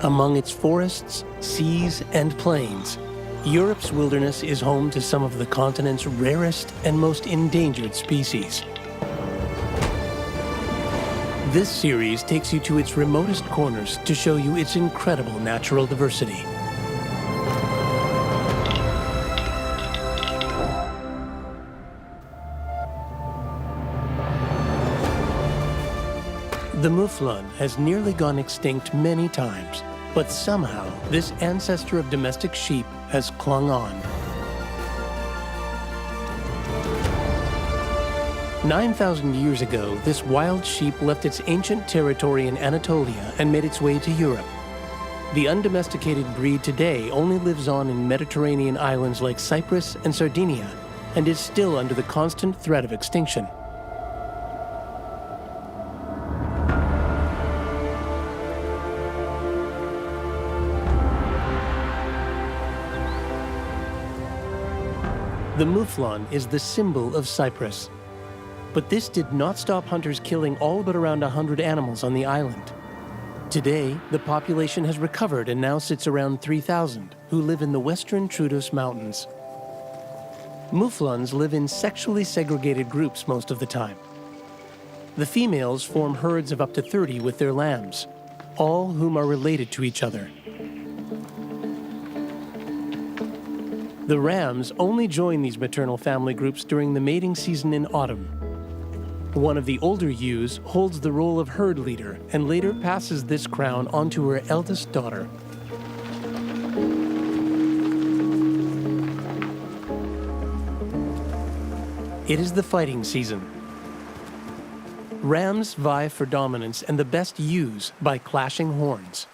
Among its forests, seas, and plains, Europe's wilderness is home to some of the continent's rarest and most endangered species. This series takes you to its remotest corners to show you its incredible natural diversity. The Mouflon has nearly gone extinct many times, but somehow this ancestor of domestic sheep has clung on. 9,000 years ago, this wild sheep left its ancient territory in Anatolia and made its way to Europe. The undomesticated breed today only lives on in Mediterranean islands like Cyprus and Sardinia and is still under the constant threat of extinction. The Mouflon is the symbol of Cyprus. But this did not stop hunters killing all but around 100 animals on the island. Today, the population has recovered and now sits around 3,000, who live in the western Troodos Mountains. Mouflons live in sexually segregated groups most of the time. The females form herds of up to 30 with their lambs, all whom are related to each other. The rams only join these maternal family groups during the mating season in autumn. One of the older ewes holds the role of herd leader and later passes this crown on to her eldest daughter. It is the fighting season. Rams vie for dominance and the best ewes by clashing horns.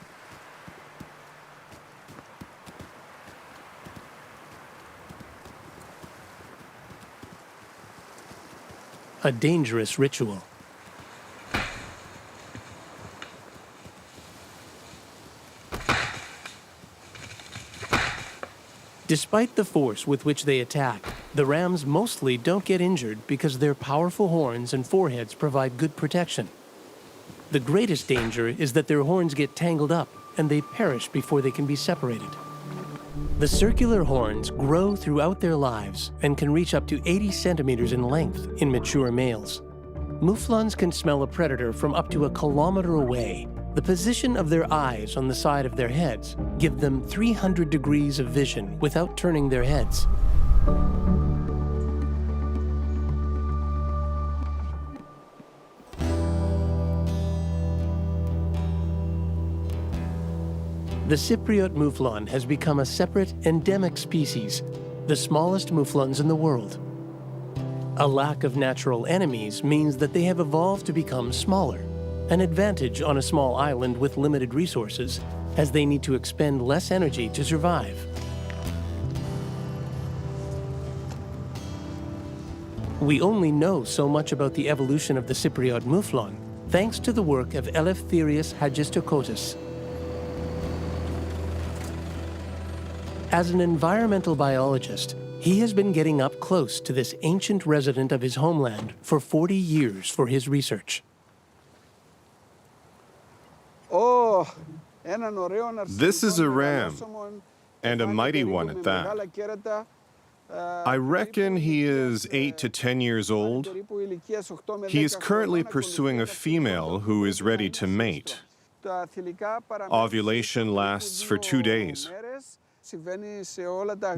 A dangerous ritual. Despite the force with which they attack, the rams mostly don't get injured because their powerful horns and foreheads provide good protection. The greatest danger is that their horns get tangled up and they perish before they can be separated. The circular horns grow throughout their lives and can reach up to 80 centimeters in length in mature males. Mouflons can smell a predator from up to a kilometer away. The position of their eyes on the side of their heads give them 300 degrees of vision without turning their heads. The Cypriot mouflon has become a separate endemic species, the smallest mouflons in the world. A lack of natural enemies means that they have evolved to become smaller, an advantage on a small island with limited resources, as they need to expend less energy to survive. We only know so much about the evolution of the Cypriot mouflon thanks to the work of Eleftherios Hagistokotis. As an environmental biologist, he has been getting up close to this ancient resident of his homeland for 40 years for his research. This is a ram, and a mighty one at that. I reckon he is 8 to 10 years old. He is currently pursuing a female who is ready to mate. Ovulation lasts for 2 days.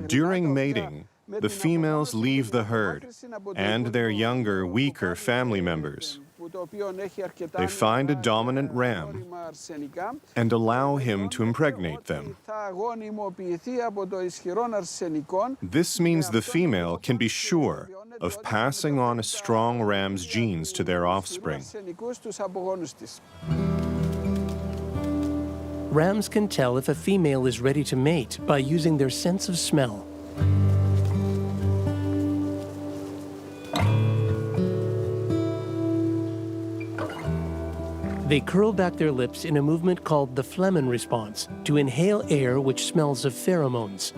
During mating, the females leave the herd and their younger, weaker family members. They find a dominant ram and allow him to impregnate them. This means the female can be sure of passing on a strong ram's genes to their offspring. Rams can tell if a female is ready to mate by using their sense of smell. They curl back their lips in a movement called the phlegmon response to inhale air which smells of pheromones.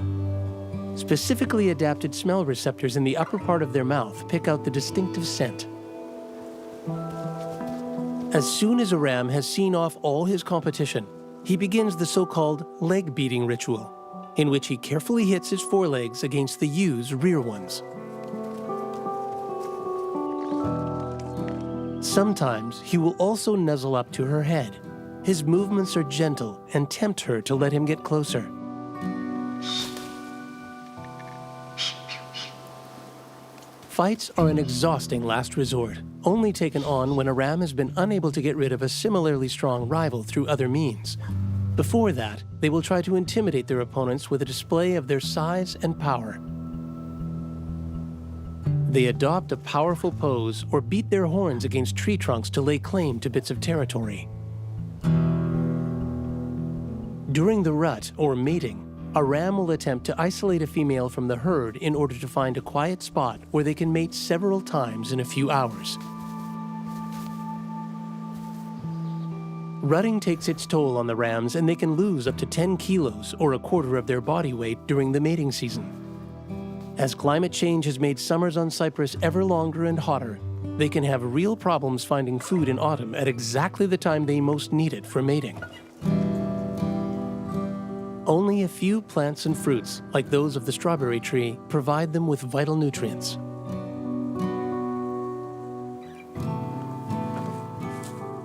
Specifically adapted smell receptors in the upper part of their mouth pick out the distinctive scent. As soon as a ram has seen off all his competition, he begins the so-called leg beating ritual, in which he carefully hits his forelegs against the ewes' rear ones. Sometimes he will also nuzzle up to her head. His movements are gentle and tempt her to let him get closer. Fights are an exhausting last resort, only taken on when a ram has been unable to get rid of a similarly strong rival through other means. Before that, they will try to intimidate their opponents with a display of their size and power. They adopt a powerful pose or beat their horns against tree trunks to lay claim to bits of territory. During the rut, or mating, a ram will attempt to isolate a female from the herd in order to find a quiet spot where they can mate several times in a few hours. Rutting takes its toll on the rams, and they can lose up to 10 kilos, or a quarter of their body weight, during the mating season. As climate change has made summers on Cyprus ever longer and hotter, they can have real problems finding food in autumn at exactly the time they most need it for mating. Only a few plants and fruits, like those of the strawberry tree, provide them with vital nutrients.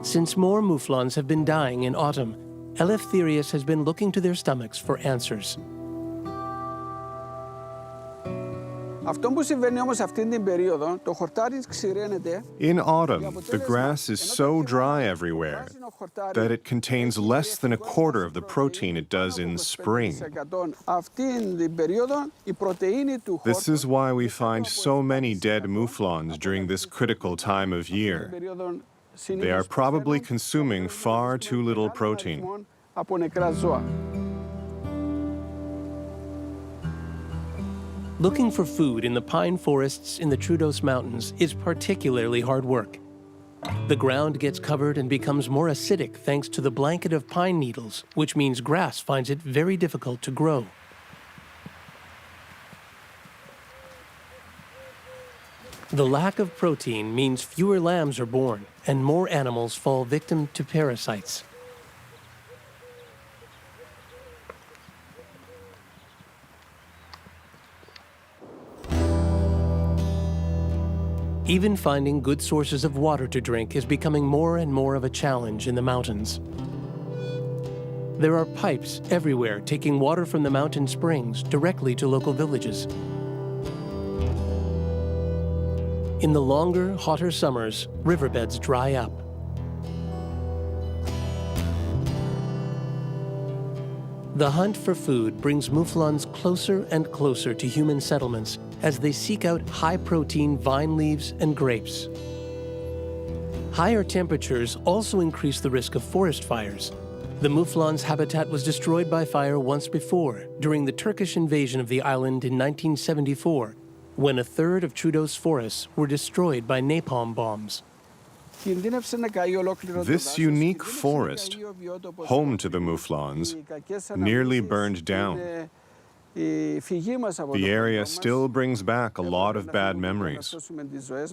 Since more mouflons have been dying in autumn, Eleftherius has been looking to their stomachs for answers. In autumn, the grass is so dry everywhere that it contains less than a quarter of the protein it does in spring. This is why we find so many dead mouflons during this critical time of year. They are probably consuming far too little protein. Looking for food in the pine forests in the Troodos Mountains is particularly hard work. The ground gets covered and becomes more acidic thanks to the blanket of pine needles, which means grass finds it very difficult to grow. The lack of protein means fewer lambs are born and more animals fall victim to parasites. Even finding good sources of water to drink is becoming more and more of a challenge in the mountains. There are pipes everywhere taking water from the mountain springs directly to local villages. In the longer, hotter summers, riverbeds dry up. The hunt for food brings mouflons closer and closer to human settlements as they seek out high-protein vine leaves and grapes. Higher temperatures also increase the risk of forest fires. The mouflon's habitat was destroyed by fire once before, during the Turkish invasion of the island in 1974, when a third of Troodos forests were destroyed by napalm bombs. This unique forest, home to the mouflons, nearly burned down. The area still brings back a lot of bad memories.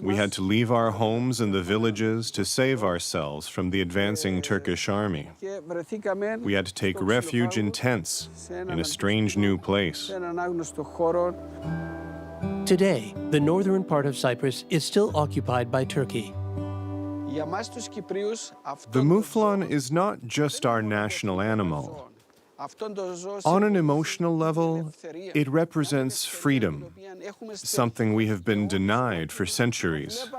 We had to leave our homes in the villages to save ourselves from the advancing Turkish army. We had to take refuge in tents in a strange new place. Today, the northern part of Cyprus is still occupied by Turkey. The mouflon is not just our national animal. On an emotional level, it represents freedom, something we have been denied for centuries.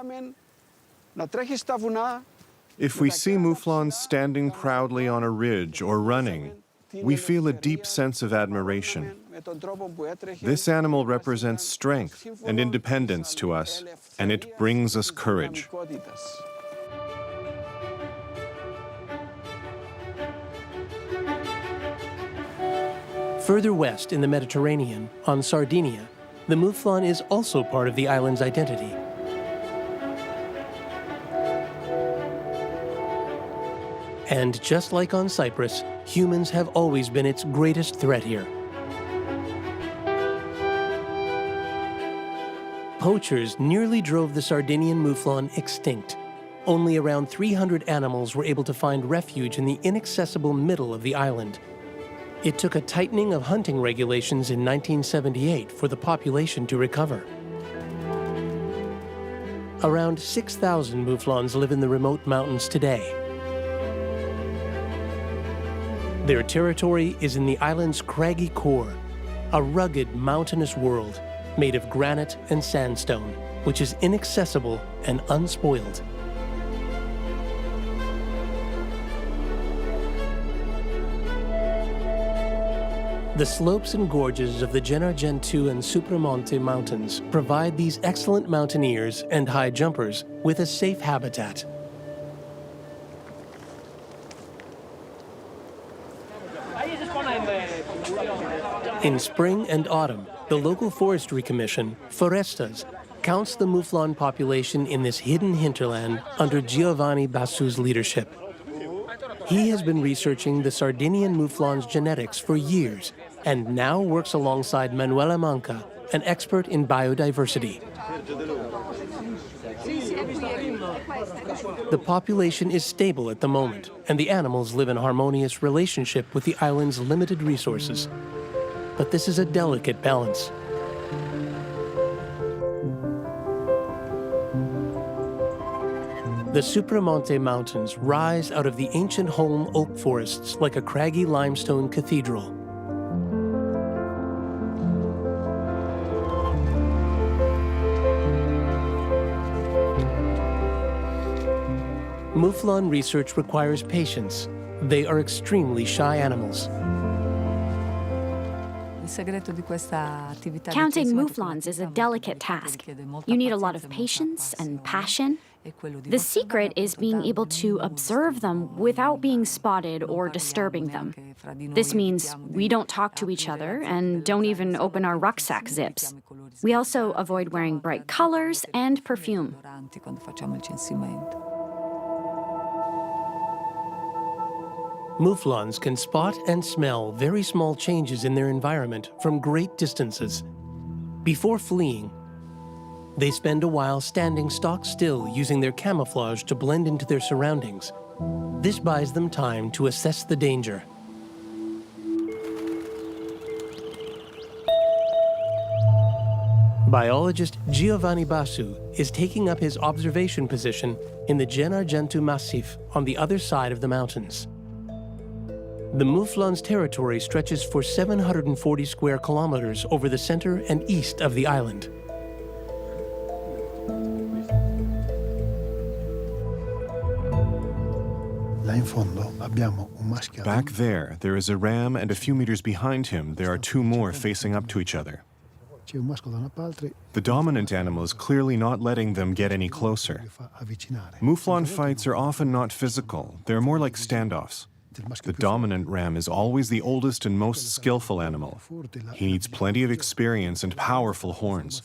If we see mouflons standing proudly on a ridge or running, we feel a deep sense of admiration. This animal represents strength and independence to us, and it brings us courage. Further west in the Mediterranean, on Sardinia, the mouflon is also part of the island's identity. And just like on Cyprus, humans have always been its greatest threat here. Poachers nearly drove the Sardinian mouflon extinct. only around 300 animals were able to find refuge in the inaccessible middle of the island. It took a tightening of hunting regulations in 1978 for the population to recover. Around 6,000 mouflons live in the remote mountains today. Their territory is in the island's craggy core, a rugged mountainous world made of granite and sandstone, which is inaccessible and unspoiled. The slopes and gorges of the Gennargentu and Supramonte mountains provide these excellent mountaineers and high jumpers with a safe habitat. In spring and autumn, the local forestry commission, Forestas, counts the mouflon population in this hidden hinterland under Giovanni Bassu's leadership. He has been researching the Sardinian mouflon's genetics for years and now works alongside Manuela Manca, an expert in biodiversity. The population is stable at the moment, and the animals live in harmonious relationship with the island's limited resources. But this is a delicate balance. The Supramonte Mountains rise out of the ancient holm oak forests like a craggy limestone cathedral. Mouflon research requires patience. They are extremely shy animals. Counting mouflons is a delicate task. You need a lot of patience and passion. The secret is being able to observe them without being spotted or disturbing them. This means we don't talk to each other and don't even open our rucksack zips. We also avoid wearing bright colors and perfume. Mouflons can spot and smell very small changes in their environment from great distances. Before fleeing, they spend a while standing stock still, using their camouflage to blend into their surroundings. This buys them time to assess the danger. Biologist Giovanni Bassu is taking up his observation position in the Gennargentu Massif on the other side of the mountains. The mouflon's territory stretches for 740 square kilometers over the center and east of the island. Back there is a ram, and a few meters behind him, there are two more facing up to each other. The dominant animal is clearly not letting them get any closer. Mouflon fights are often not physical. They're more like standoffs. The dominant ram is always the oldest and most skillful animal. He needs plenty of experience and powerful horns.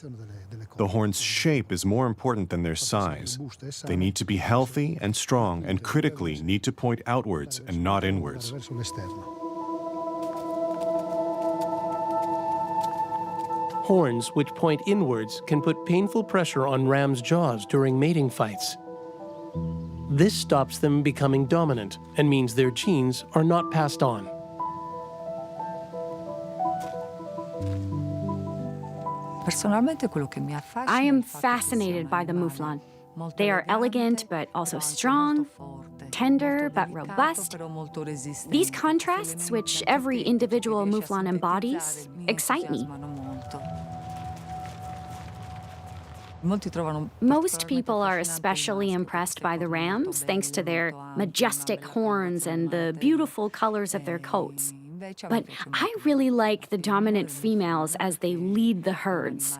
The horn's shape is more important than their size. They need to be healthy and strong, and critically need to point outwards and not inwards. Horns which point inwards can put painful pressure on rams' jaws during mating fights. This stops them becoming dominant and means their genes are not passed on. I am fascinated by the mouflon. They are elegant but also strong, tender but robust. These contrasts, which every individual mouflon embodies, excite me. Most people are especially impressed by the rams, thanks to their majestic horns and the beautiful colors of their coats. But I really like the dominant females as they lead the herds.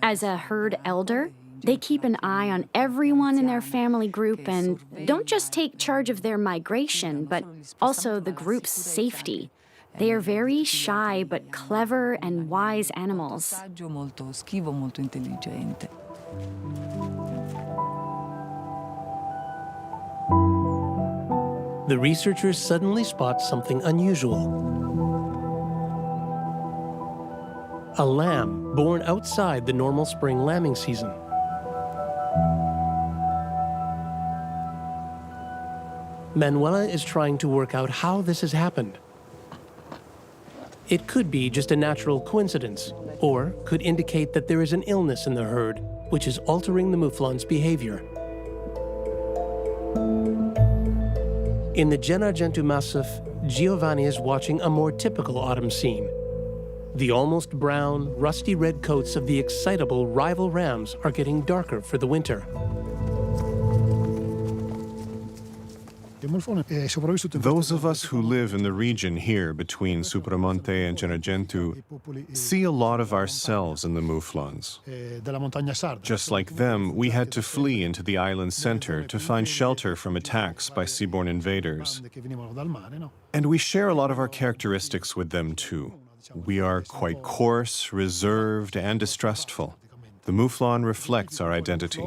As a herd elder, they keep an eye on everyone in their family group and don't just take charge of their migration, but also the group's safety. They are very shy but clever and wise animals. The researchers suddenly spot something unusual. A lamb born outside the normal spring lambing season. Manuela is trying to work out how this has happened. It could be just a natural coincidence, or could indicate that there is an illness in the herd, which is altering the mouflon's behavior. In the Gennargentu Massif, Giovanni is watching a more typical autumn scene. The almost brown, rusty red coats of the excitable rival rams are getting darker for the winter. Those of us who live in the region here between Supramonte and Gennargentu see a lot of ourselves in the mouflons. Just like them, we had to flee into the island center to find shelter from attacks by seaborne invaders. And we share a lot of our characteristics with them too. We are quite coarse, reserved, and distrustful. The mouflon reflects our identity.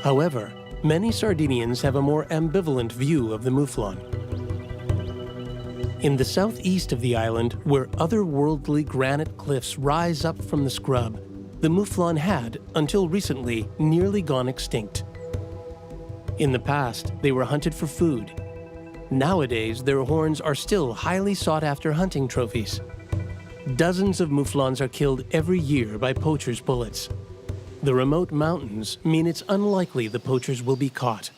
However, many Sardinians have a more ambivalent view of the mouflon. In the southeast of the island, where otherworldly granite cliffs rise up from the scrub, the mouflon had, until recently, nearly gone extinct. In the past, they were hunted for food. Nowadays, their horns are still highly sought-after hunting trophies. Dozens of mouflons are killed every year by poachers' bullets. The remote mountains mean it's unlikely the poachers will be caught.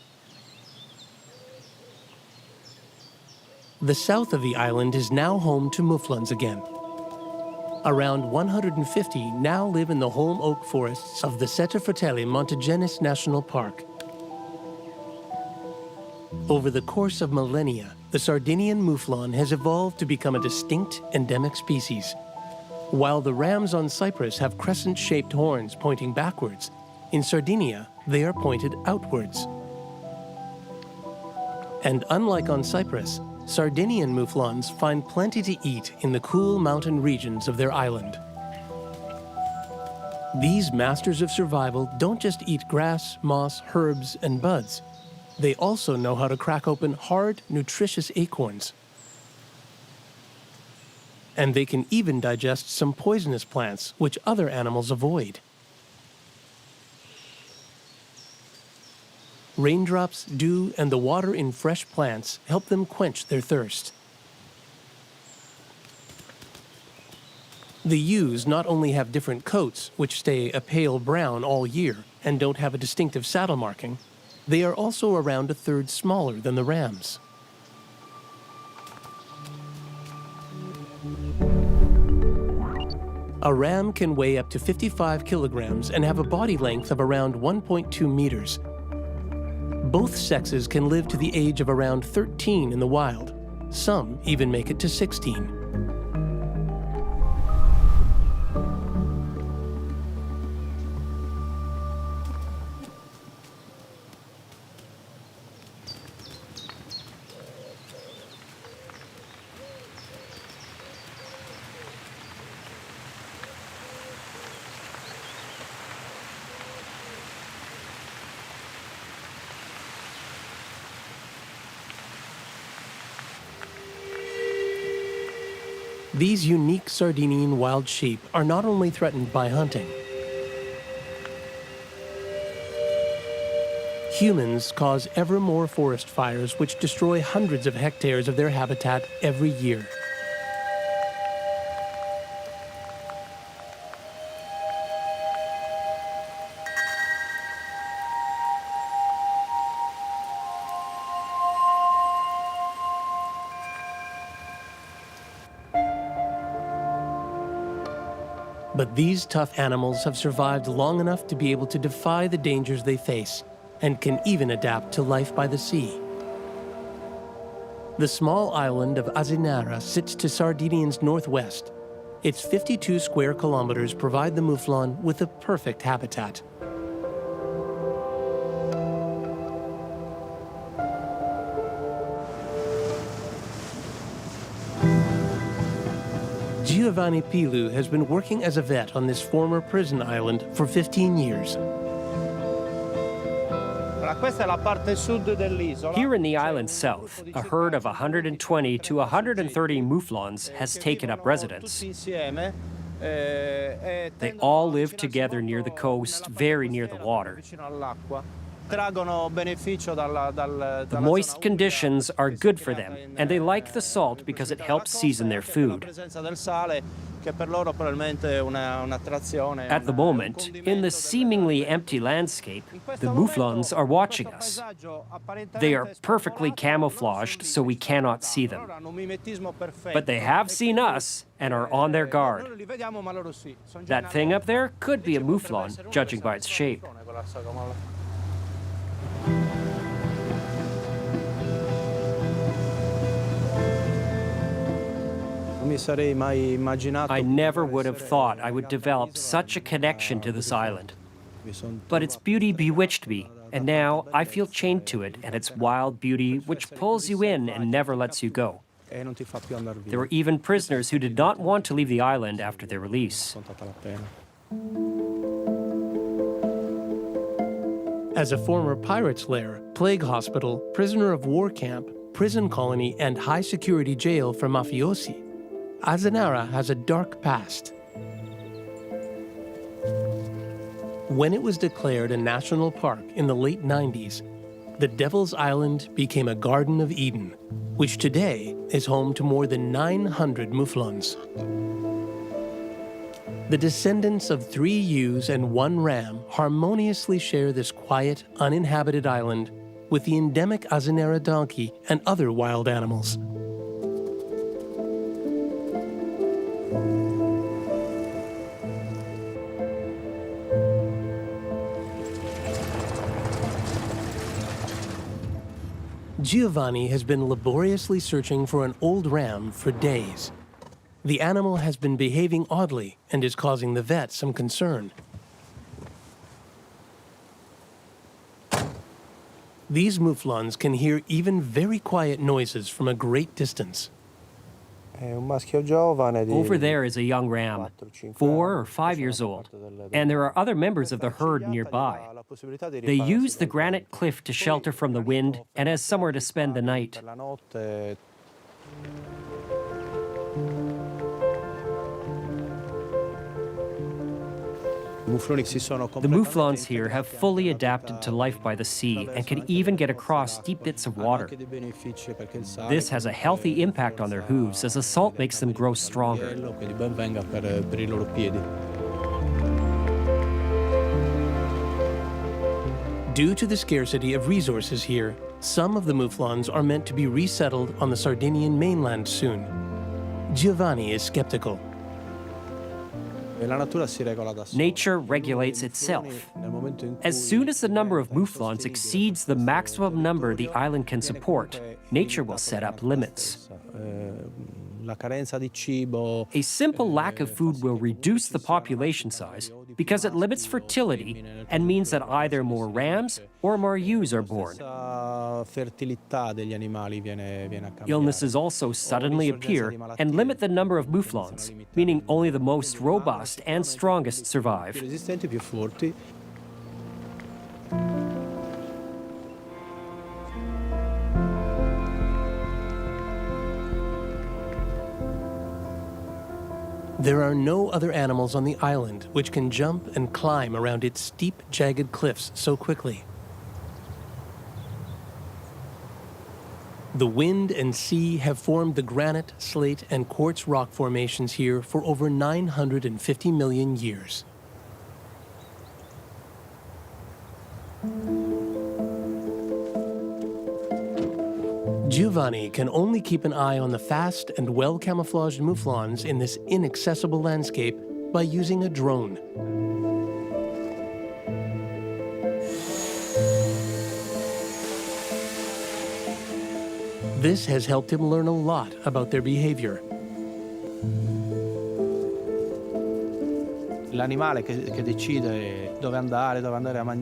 The south of the island is now home to mouflons again. Around 150 now live in the holm oak forests of the Sette Fratelli Montigenes National Park. Over the course of millennia, the Sardinian mouflon has evolved to become a distinct endemic species. While the rams on Cyprus have crescent-shaped horns pointing backwards, in Sardinia, they are pointed outwards. And unlike on Cyprus, Sardinian mouflons find plenty to eat in the cool mountain regions of their island. These masters of survival don't just eat grass, moss, herbs, and buds. They also know how to crack open hard, nutritious acorns. And they can even digest some poisonous plants, which other animals avoid. Raindrops, dew, and the water in fresh plants help them quench their thirst. The ewes not only have different coats, which stay a pale brown all year and don't have a distinctive saddle marking, they are also around a third smaller than the rams. A ram can weigh up to 55 kilograms and have a body length of around 1.2 meters. Both sexes can live to the age of around 13 in the wild. Some even make it to 16. These unique Sardinian wild sheep are not only threatened by hunting. Humans cause ever more forest fires which destroy hundreds of hectares of their habitat every year. But these tough animals have survived long enough to be able to defy the dangers they face and can even adapt to life by the sea. The small island of Asinara sits to Sardinia's northwest. Its 52 square kilometers provide the mouflon with a perfect habitat. Giovanni Pilu has been working as a vet on this former prison island for 15 years. Here in the island south, a herd of 120 to 130 mouflons has taken up residence. They all live together near the coast, very near the water. The moist conditions are good for them, and they like the salt because it helps season their food. At the moment, in the seemingly empty landscape, the mouflons are watching us. They are perfectly camouflaged, so we cannot see them. But they have seen us and are on their guard. That thing up there could be a mouflon, judging by its shape. I never would have thought I would develop such a connection to this island. But its beauty bewitched me, and now I feel chained to it and its wild beauty, which pulls you in and never lets you go. There were even prisoners who did not want to leave the island after their release. As a former pirate's lair, plague hospital, prisoner of war camp, prison colony, and high-security jail for mafiosi, Azenara has a dark past. When it was declared a national park in the late 90s, the Devil's Island became a Garden of Eden, which today is home to more than 900 mouflons. The descendants of 3 ewes and 1 ram harmoniously share this quiet, uninhabited island with the endemic Azenara donkey and other wild animals. Giovanni has been laboriously searching for an old ram for days. The animal has been behaving oddly and is causing the vet some concern. These mouflons can hear even very quiet noises from a great distance. Over there is a young ram, 4 or 5 years old, and there are other members of the herd nearby. They use the granite cliff to shelter from the wind and as somewhere to spend the night. The mouflons here have fully adapted to life by the sea and can even get across deep bits of water. This has a healthy impact on their hooves as the salt makes them grow stronger. Due to the scarcity of resources here, some of the mouflons are meant to be resettled on the Sardinian mainland soon. Giovanni is skeptical. Nature regulates itself. As soon as the number of mouflons exceeds the maximum number the island can support, nature will set up limits. A simple lack of food will reduce the population size because it limits fertility and means that either more rams or more ewes are born. Illnesses also suddenly appear and limit the number of mouflons, meaning only the most robust and strongest survive. There are no other animals on the island which can jump and climb around its steep, jagged cliffs so quickly. The wind and sea have formed the granite, slate, and quartz rock formations here for over 950 million years. Giovanni can only keep an eye on the fast and well-camouflaged mouflons in this inaccessible landscape by using a drone. This has helped him learn a lot about their behavior.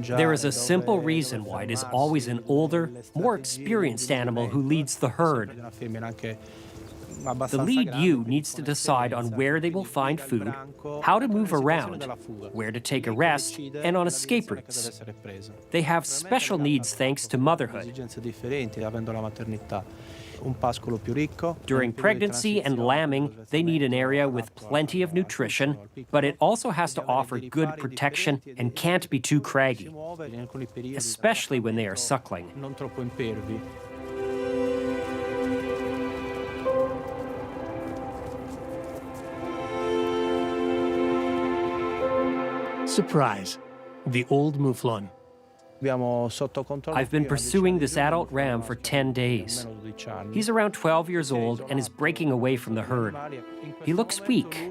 There is a simple reason why it is always an older, more experienced animal who leads the herd. The lead ewe needs to decide on where they will find food, how to move around, where to take a rest, and on escape routes. They have special needs thanks to motherhood. During pregnancy and lambing, they need an area with plenty of nutrition, but it also has to offer good protection and can't be too craggy, especially when they are suckling. Surprise, the old Mouflon. I've been pursuing this adult ram for 10 days. He's around 12 years old and is breaking away from the herd. He looks weak.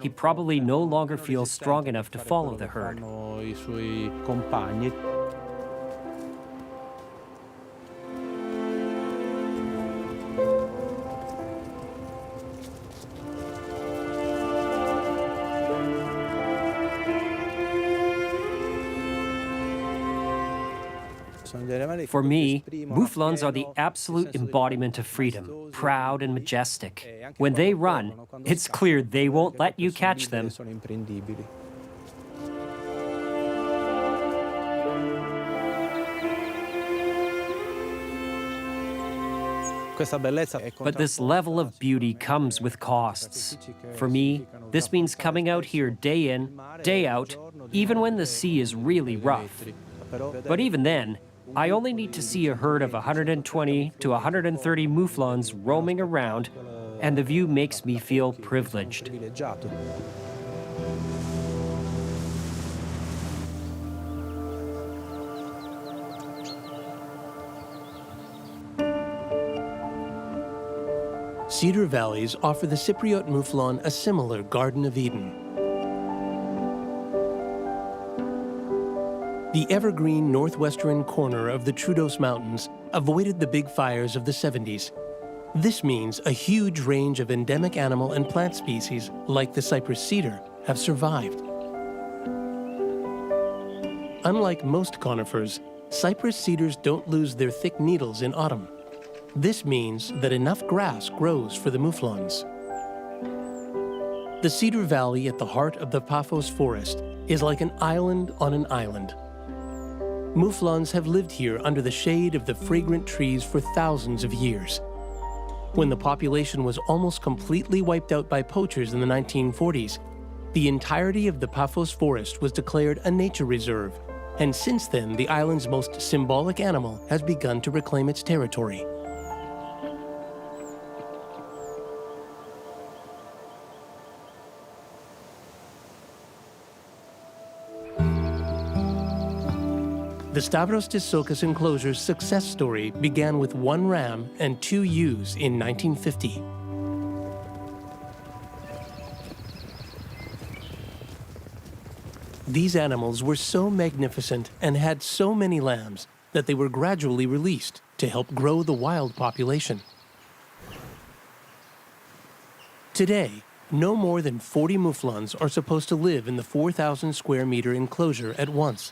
He probably no longer feels strong enough to follow the herd. For me, Mouflons are the absolute embodiment of freedom, proud and majestic. When they run, it's clear they won't let you catch them. But this level of beauty comes with costs. For me, this means coming out here day in, day out, even when the sea is really rough. But even then, I only need to see a herd of 120 to 130 Mouflons roaming around, and the view makes me feel privileged. Cedar valleys offer the Cypriot Mouflon a similar Garden of Eden. The evergreen northwestern corner of the Troodos Mountains avoided the big fires of the 70s. This means a huge range of endemic animal and plant species, like the Cyprus cedar, have survived. Unlike most conifers, Cyprus cedars don't lose their thick needles in autumn. This means that enough grass grows for the Mouflons. The Cedar Valley at the heart of the Paphos forest is like an island on an island. Mouflons have lived here under the shade of the fragrant trees for thousands of years. When the population was almost completely wiped out by poachers in the 1940s, the entirety of the Paphos forest was declared a nature reserve, and since then the island's most symbolic animal has begun to reclaim its territory. The Stavros Tissokas enclosure's success story began with 1 ram and 2 ewes in 1950. These animals were so magnificent and had so many lambs that they were gradually released to help grow the wild population. Today, no more than 40 Mouflons are supposed to live in the 4,000 square meter enclosure at once.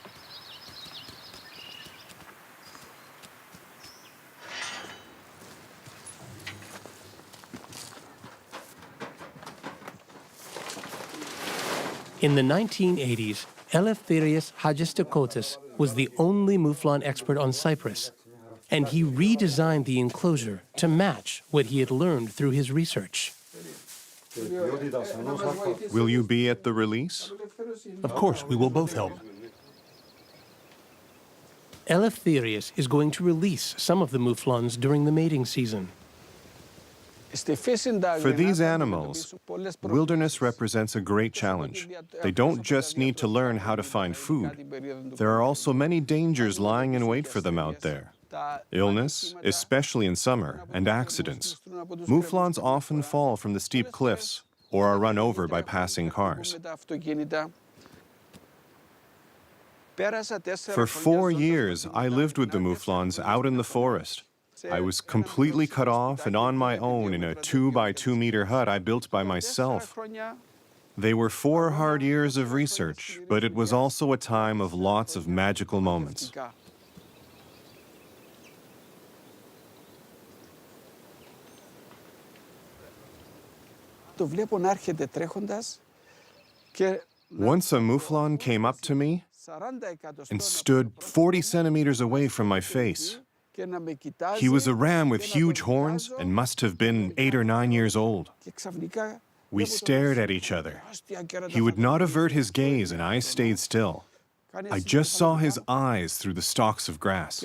In the 1980s, Eleftherios Hagistakotis was the only Mouflon expert on Cyprus, and he redesigned the enclosure to match what he had learned through his research. Will you be at the release? Of course, we will both help. Eleftherios is going to release some of the Mouflons during the mating season. For these animals, wilderness represents a great challenge. They don't just need to learn how to find food. There are also many dangers lying in wait for them out there. Illness, especially in summer, and accidents. Mouflons often fall from the steep cliffs or are run over by passing cars. For 4 years, I lived with the Mouflons out in the forest. I was completely cut off and on my own in a 2 by 2 meter hut I built by myself. They were 4 hard years of research, but it was also a time of lots of magical moments. Once a mouflon came up to me and stood 40 centimeters away from my face. He was a ram with huge horns and must have been 8 or 9 years old. We stared at each other. He would not avert his gaze, and I stayed still. I just saw his eyes through the stalks of grass.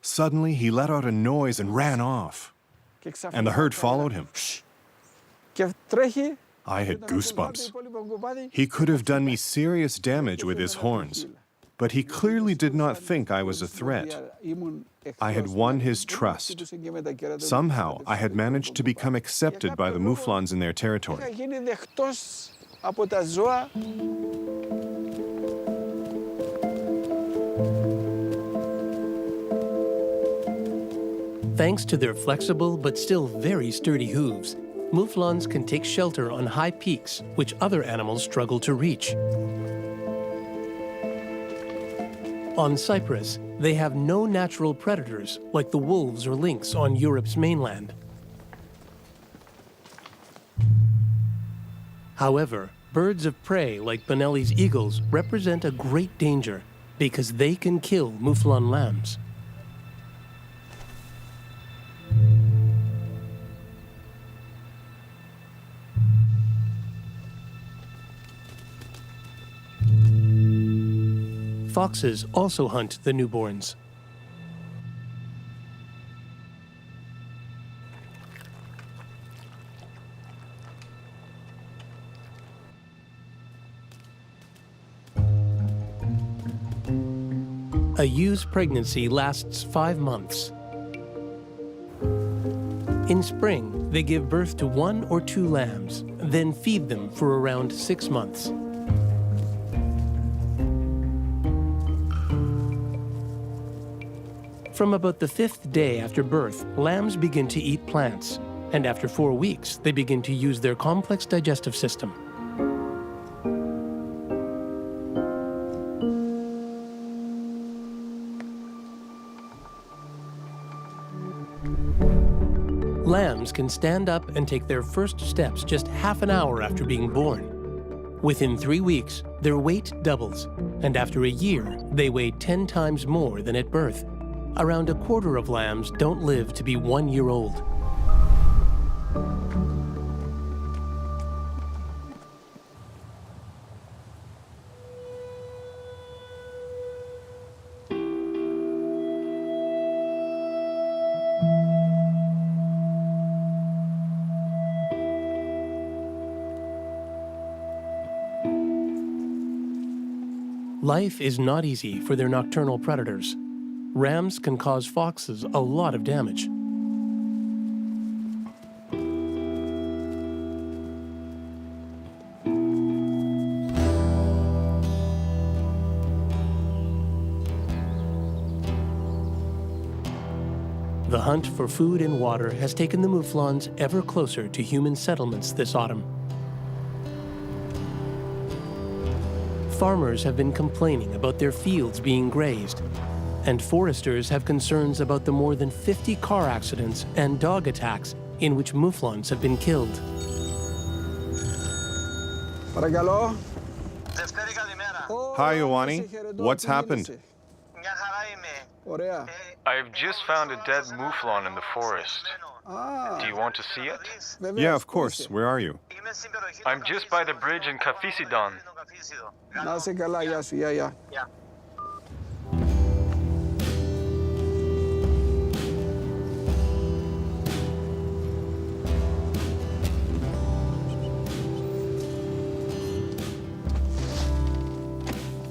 Suddenly, he let out a noise and ran off, and the herd followed him. I had goosebumps. He could have done me serious damage with his horns, but he clearly did not think I was a threat. I had won his trust. Somehow, I had managed to become accepted by the mouflons in their territory. Thanks to their flexible but still very sturdy hooves, mouflons can take shelter on high peaks, which other animals struggle to reach. On Cyprus, they have no natural predators like the wolves or lynx on Europe's mainland. However, birds of prey like Bonelli's eagles represent a great danger because they can kill mouflon lambs. Foxes also hunt the newborns. A ew's pregnancy lasts 5 months. In spring, they give birth to 1 or 2 lambs, then feed them for around 6 months. From about the 5th day after birth, lambs begin to eat plants, and after 4 weeks, they begin to use their complex digestive system. Lambs can stand up and take their first steps just half an hour after being born. Within 3 weeks, their weight doubles, and after a year, they weigh 10 times more than at birth. Around a quarter of lambs don't live to be 1 year old. Life is not easy for their nocturnal predators. Rams can cause foxes a lot of damage. The hunt for food and water has taken the mouflons ever closer to human settlements this autumn. Farmers have been complaining about their fields being grazed, and foresters have concerns about the more than 50 car accidents and dog attacks in which mouflons have been killed. Hi, Ioani. What's happened? I've just found a dead mouflon in the forest. Do you want to see it? Yeah, of course. Where are you? I'm just by the bridge in Kafisidon.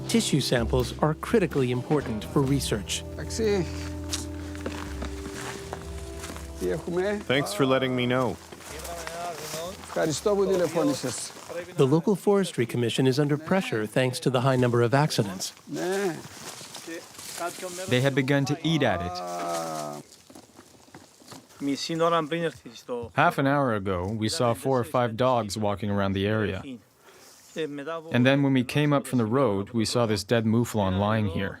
Tissue samples are critically important for research. Thanks for letting me know. The local forestry commission is under pressure thanks to the high number of accidents. They had begun to eat at it. Half an hour ago, we saw 4 or 5 dogs walking around the area. And then when we came up from the road, we saw this dead mouflon lying here.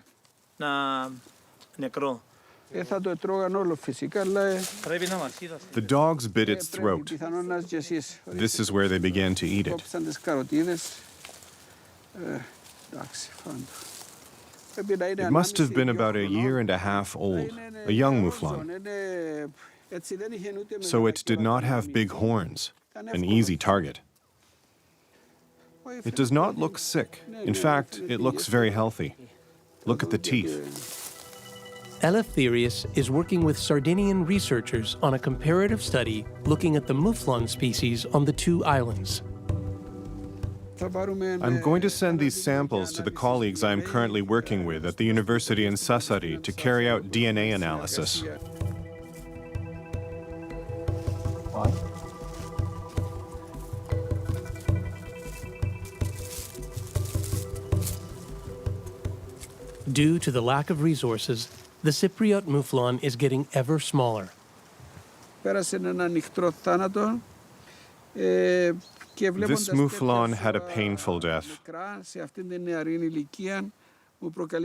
The dogs bit its throat. This is where they began to eat it. It must have been about a year and a half old, a young mouflon. So it did not have big horns, an easy target. It does not look sick. In fact, it looks very healthy. Look at the teeth. Eleftherius is working with Sardinian researchers on a comparative study looking at the mouflon species on the two islands. I'm going to send these samples to the colleagues I am currently working with at the university in Sassari to carry out DNA analysis. Due to the lack of resources, the Cypriot mouflon is getting ever smaller. This mouflon had a painful death.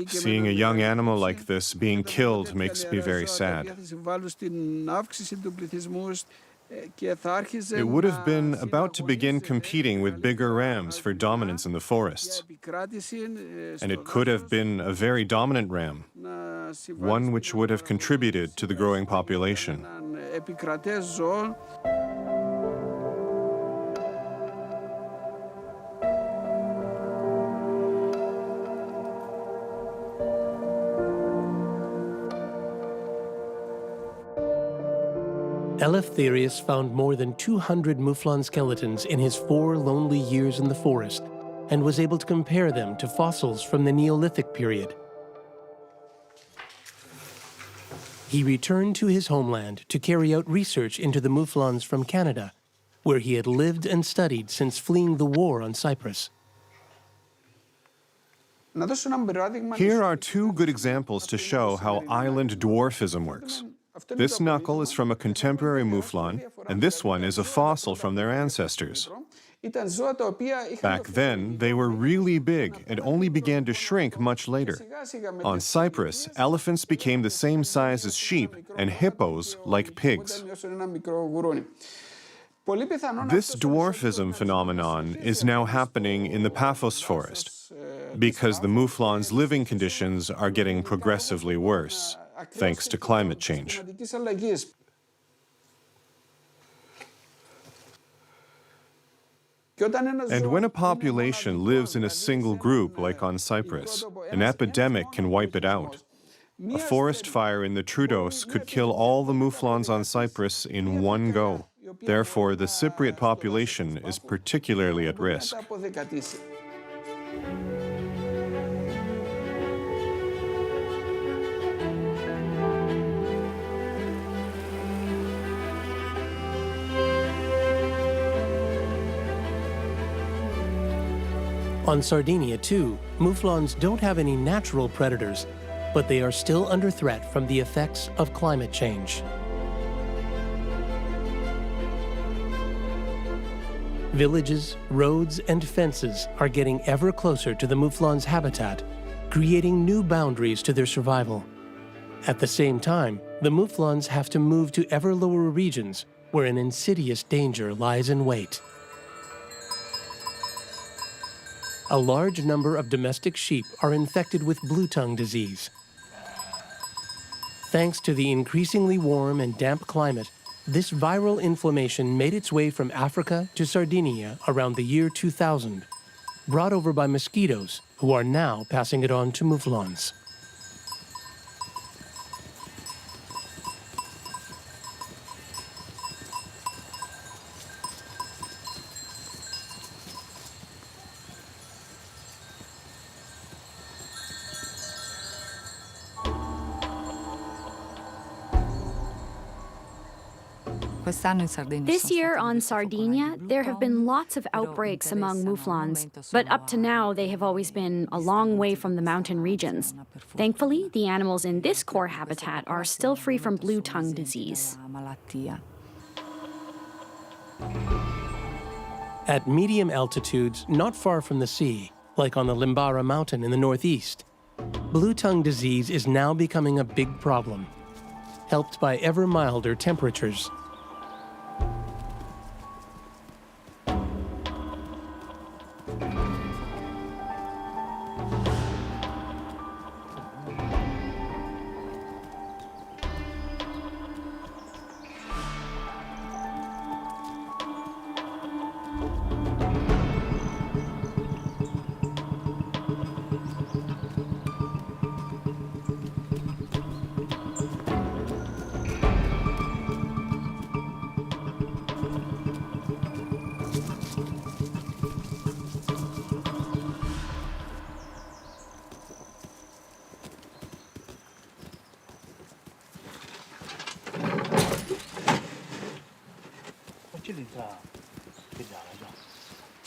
Seeing a young animal like this being killed makes me very sad. It would have been about to begin competing with bigger rams for dominance in the forests. And it could have been a very dominant ram, one which would have contributed to the growing population. Eleftherius found more than 200 mouflon skeletons in his 4 lonely years in the forest and was able to compare them to fossils from the Neolithic period. He returned to his homeland to carry out research into the mouflons from Canada, where he had lived and studied since fleeing the war on Cyprus. Here are 2 good examples to show how island dwarfism works. This knuckle is from a contemporary mouflon, and this one is a fossil from their ancestors. Back then, they were really big and only began to shrink much later. On Cyprus, elephants became the same size as sheep and hippos like pigs. This dwarfism phenomenon is now happening in the Paphos forest because the mouflon's living conditions are getting progressively worse, thanks to climate change. And when a population lives in a single group, like on Cyprus, an epidemic can wipe it out. A forest fire in the Troodos could kill all the mouflons on Cyprus in one go. Therefore, the Cypriot population is particularly at risk. On Sardinia, too, mouflons don't have any natural predators, but they are still under threat from the effects of climate change. Villages, roads, and fences are getting ever closer to the mouflon's habitat, creating new boundaries to their survival. At the same time, the mouflons have to move to ever lower regions where an insidious danger lies in wait. A large number of domestic sheep are infected with blue tongue disease. Thanks to the increasingly warm and damp climate, this viral inflammation made its way from Africa to Sardinia around the year 2000, brought over by mosquitoes, who are now passing it on to mouflons. This year on Sardinia, there have been lots of outbreaks among mouflons, but up to now they have always been a long way from the mountain regions. Thankfully, the animals in this core habitat are still free from blue tongue disease. At medium altitudes, not far from the sea, like on the Limbara mountain in the northeast, blue tongue disease is now becoming a big problem. helped by ever milder temperatures.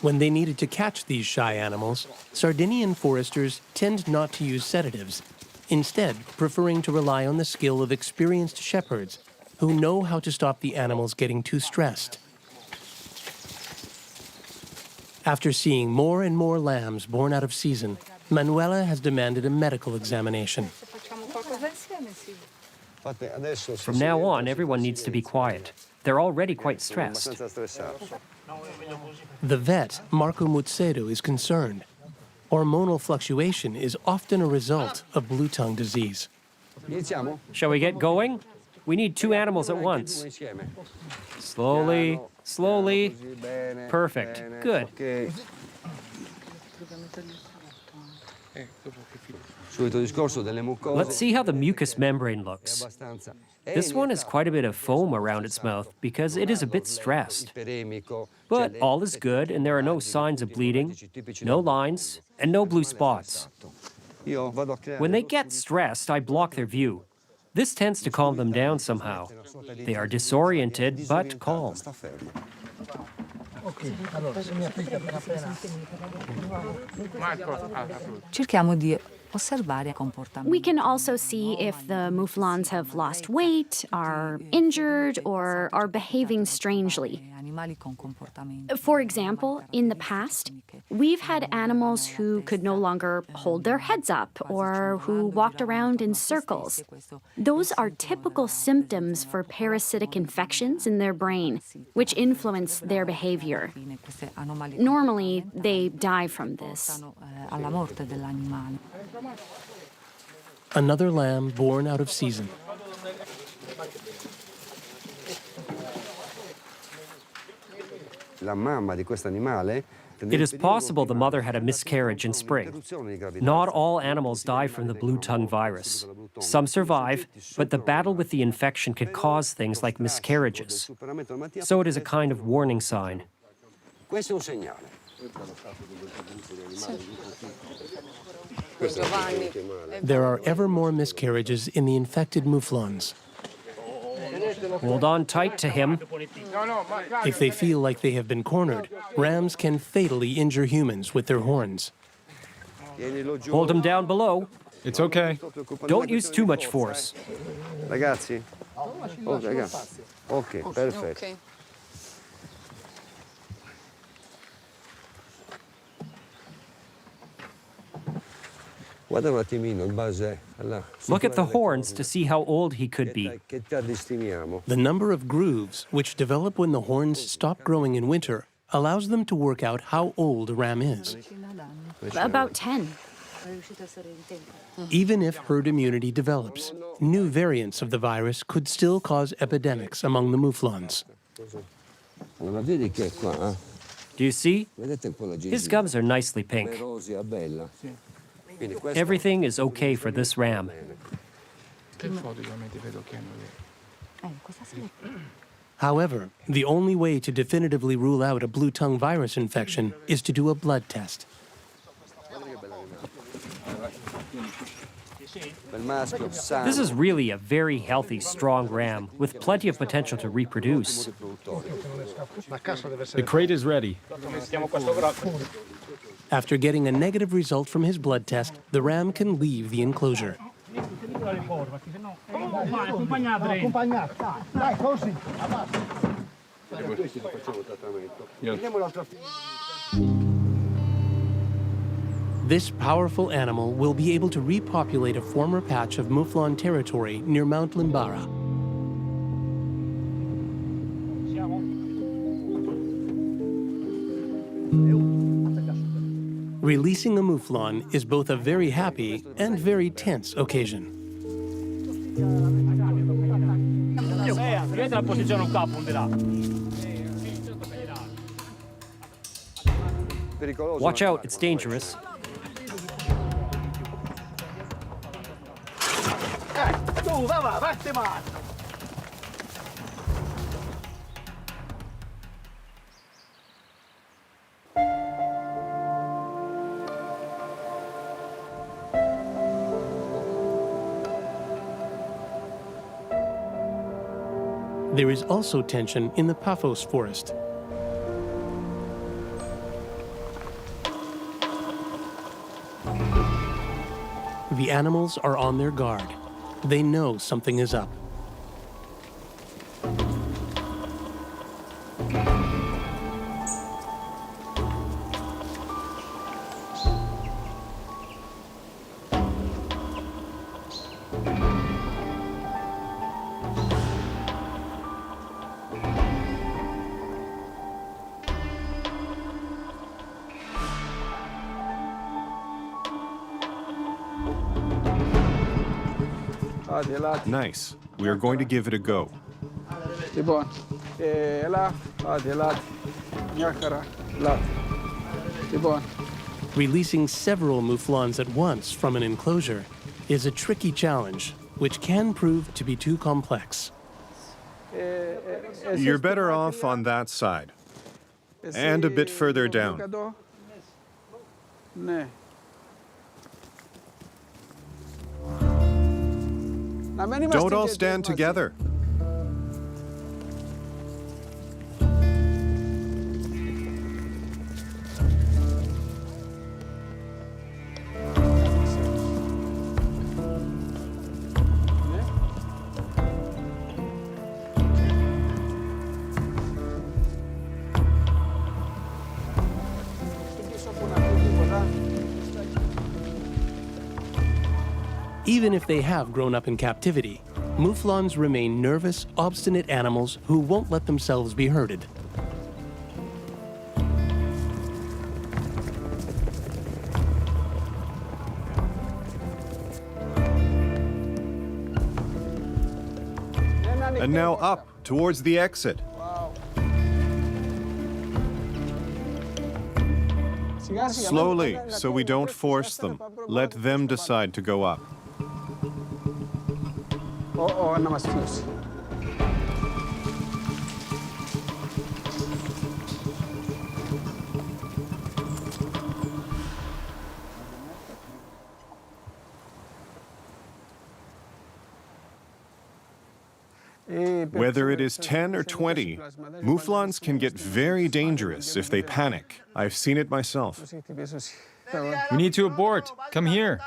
When they needed to catch these shy animals, Sardinian foresters tend not to use sedatives, instead preferring to rely on the skill of experienced shepherds who know how to stop the animals getting too stressed. After seeing more and more lambs born out of season, Manuela has demanded a medical examination. From now on, everyone needs to be quiet. They're already quite stressed. The vet, Marco Muzzedo, is concerned. Hormonal fluctuation is often a result of blue tongue disease. Shall we get going? We need 2 animals at once. Slowly, slowly. Perfect. Good. Let's see how the mucous membrane looks. This one has quite a bit of foam around its mouth because it is a bit stressed. But all is good and there are no signs of bleeding, no lines, and no blue spots. When they get stressed, I block their view. This tends to calm them down somehow. They are disoriented but calm. We can also see if the mouflons have lost weight, are injured, or are behaving strangely. For example, in the past, we've had animals who could no longer hold their heads up or who walked around in circles. Those are typical symptoms for parasitic infections in their brain, which influence their behavior. Normally, they die from this. Another lamb born out of season. It is possible the mother had a miscarriage in spring. Not all animals die from the blue tongue virus. Some survive, but the battle with the infection could cause things like miscarriages. So it is a kind of warning sign. There are ever more miscarriages in the infected mouflons. Hold on tight to him. If they feel like they have been cornered, rams can fatally injure humans with their horns. Hold him down below. It's okay. Don't use too much force. Ragazzi? Oh, ragazzi. Ok, perfetto. Look at the horns to see how old he could be. The number of grooves, which develop when the horns stop growing in winter, allows them to work out how old a ram is. About 10. Even if herd immunity develops, new variants of the virus could still cause epidemics among the mouflons. Do you see? His gums are nicely pink. Everything is okay for this ram. However, the only way to definitively rule out a blue tongue virus infection is to do a blood test. This is really a very healthy, strong ram with plenty of potential to reproduce. The crate is ready. After getting a negative result from his blood test, the ram can leave the enclosure. This powerful animal will be able to repopulate a former patch of mouflon territory near Mount Limbara. Releasing a mouflon is both a very happy and very tense occasion. Watch out, it's dangerous. There is also tension in the Paphos forest. The animals are on their guard. They know something is up. Nice. We are going to give it a go. Releasing several mouflons at once from an enclosure is a tricky challenge, which can prove to be too complex. You're better off on that side. And a bit further down. Don't all stand together. Even if they have grown up in captivity, mouflons remain nervous, obstinate animals who won't let themselves be herded. And now up, towards the exit. Slowly, so we don't force them. Let them decide to go up. Whether it is 10 or 20, mouflons can get very dangerous if they panic. I've seen it myself. We need to abort. Come here.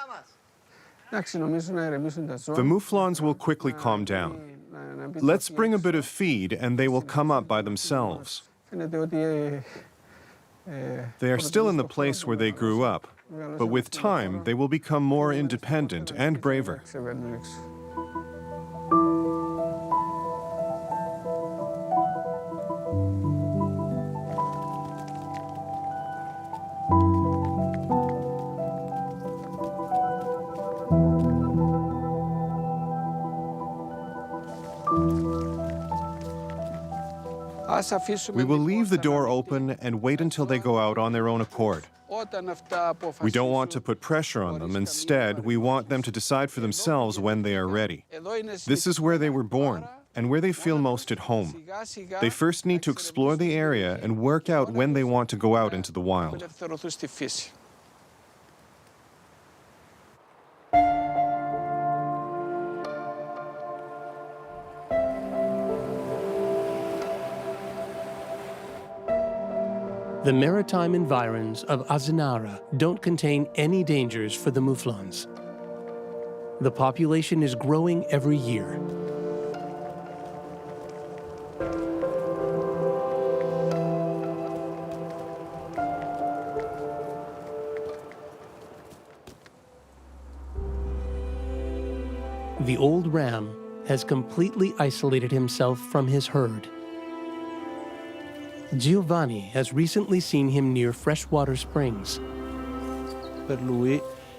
The mouflons will quickly calm down. Let's bring a bit of feed and they will come up by themselves. They are still in the place where they grew up, but with time they will become more independent and braver. We will leave the door open and wait until they go out on their own accord. We don't want to put pressure on them. Instead, we want them to decide for themselves when they are ready. This is where they were born and where they feel most at home. They first need to explore the area and work out when they want to go out into the wild. The maritime environs of Azinara don't contain any dangers for the mouflons. The population is growing every year. The old ram has completely isolated himself from his herd. Giovanni has recently seen him near freshwater springs.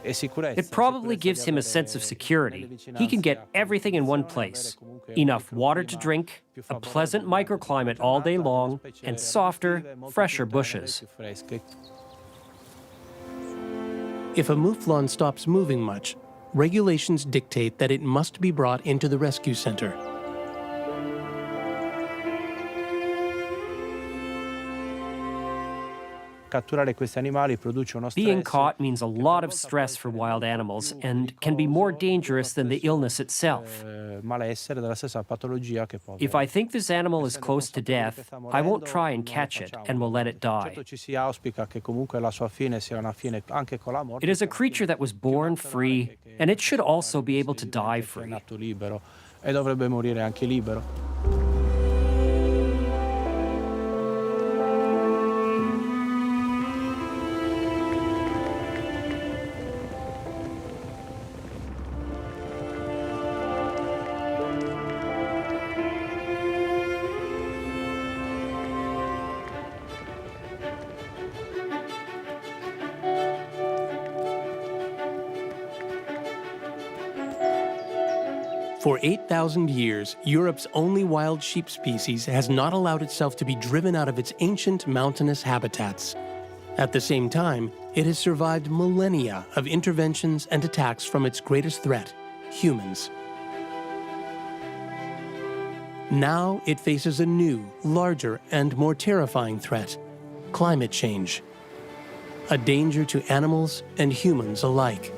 It probably gives him a sense of security. He can get everything in one place. Enough water to drink, a pleasant microclimate all day long, and softer, fresher bushes. If a mouflon stops moving much, regulations dictate that it must be brought into the rescue center. Being caught means a lot of stress for wild animals and can be more dangerous than the illness itself. If I think this animal is close to death, I won't try and catch it and will let it die. It is a creature that was born free, and it should also be able to die free. For 8,000 years, Europe's only wild sheep species has not allowed itself to be driven out of its ancient mountainous habitats. At the same time, it has survived millennia of interventions and attacks from its greatest threat, humans. Now it faces a new, larger, and more terrifying threat: climate change. A danger to animals and humans alike.